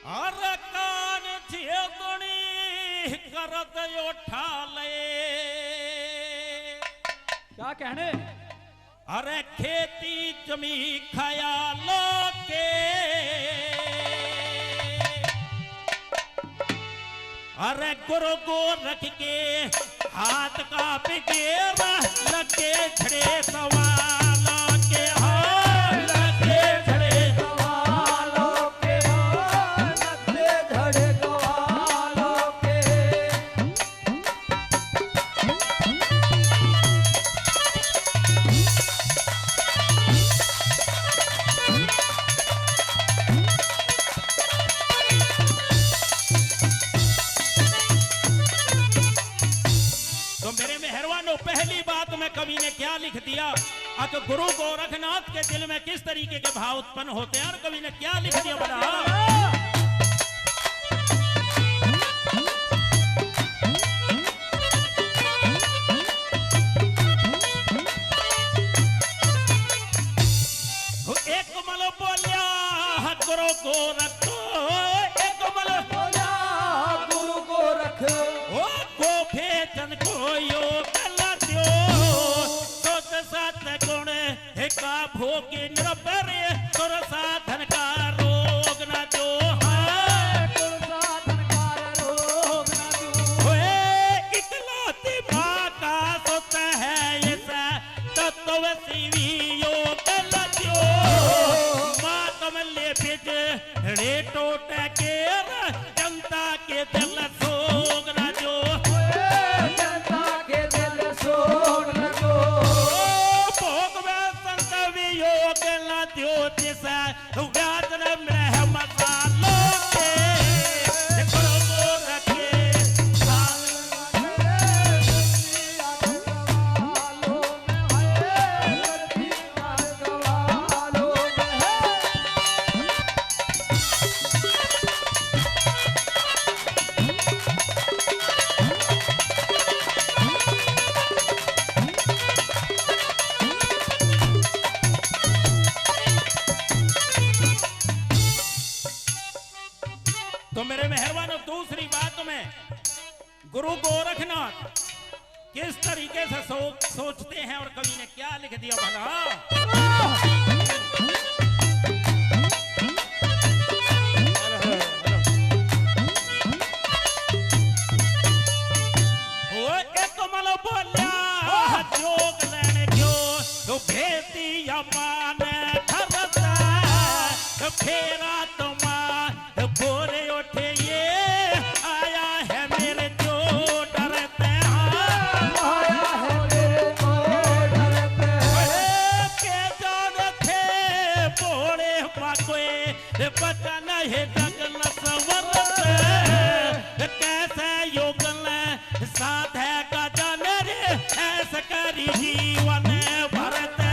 अरे कान थिए दुनी करत उठा ले। क्या कहने? अरे खेती जमी ख्यालों के, अरे गुरु को रख के हाथ का पिकेर लगे झड़े सवालों के, हाथ लगे झड़े सवालों के, लगे झड़े सवालों के। तो मेरे मेहरबानों, पहली बात में कवि ने क्या लिख दिया? आज गुरु गोरखनाथ के दिल में किस तरीके के भाव उत्पन्न होते हैं, और कवि ने क्या लिख दिया बता। एक मल बोलिया गुरु गोरख, एक मल बोला गुरु गोरख, ओ गोफे तन को यो कला दियो, सोत सात गुण का भोगी निरबर, सुर साधन का रोग न दो, गुरु साधन का रोग न दो। ओए इकलौती माँ का सोत है ऐसा तत्व शिवियो कला दियो, माँ कमले बिज रे टोटे के जनता के दिल सोग न दो, जनता के दिल सोग न दो। भोग में संतवियो कला दियो दिशा व्याजन में मसालों के, गुरु को रखे तो मेरे मेहरबानों, दूसरी बात में गुरु गोरखनाथ किस तरीके से सोचते हैं, और कवि ने क्या लिख दिया भला। वो एक मल बोलिया जोग लेने क्यों तो भेती अमान खरता, फेरा तुमार बोरे उठे ये आया है मेरे जो डरते हैं, आया है मेरे को डरते हैं। के जान थे बोरे पाकोए पता नहीं डगल सवरते, कैसे योगल साथ है का जाने रे, ऐसा करी जीवन भरते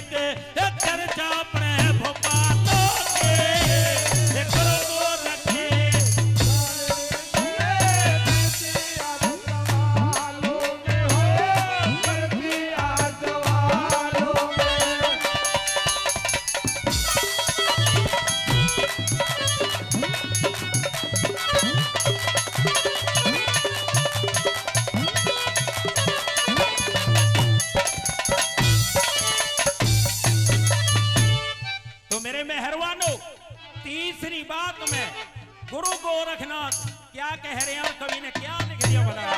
एक चर्चा अपने भोपालों के, गुरु को रखे तीसरी बात में गुरु गोरखनाथ क्या कह रहे हैं, और कवि ने क्या लिख दिया बता।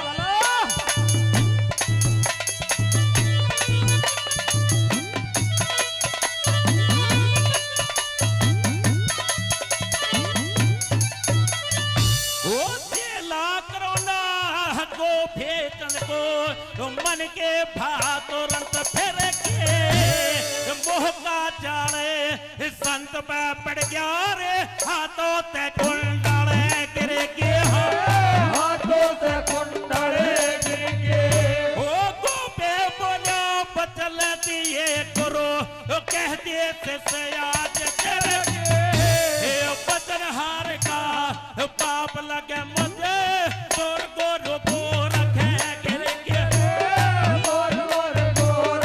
मन के भातुरंत फिर के मोह का जाले संत पे पड़ गया रे, हाथों ते कुंडले गिर के, हाथों से कुंडले गिर के। ओ गोपे बोलो बचल दिए करो, कहते से आज कर के बचन हार का पाप लगे मुझे, गोर गोर गोर रखे गिर के, गोर गोर गोर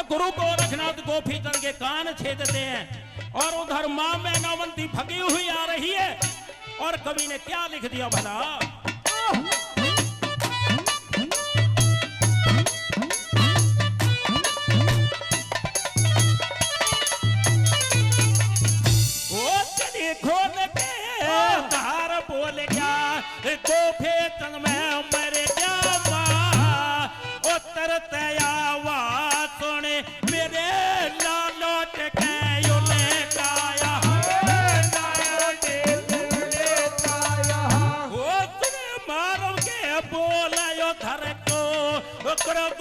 गुरु गोरखनाथ गोपीचंद के कान छेदते हैं और उधर मां में नौवंती भगी हुई आ रही है। और कवि ने क्या लिख दिया भला, खोल के धार बोल गया गोपीचंद में मर गया उत्तर तयावा सुने मेरे लालोट के मारो के बोला धर को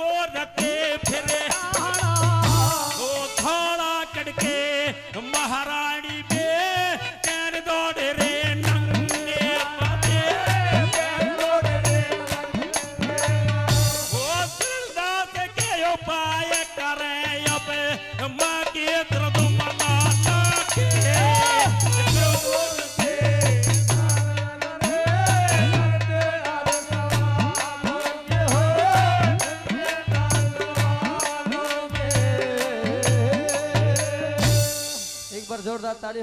गोरते फिरे थोड़ा चढ़के महारानी जोरदार ताली।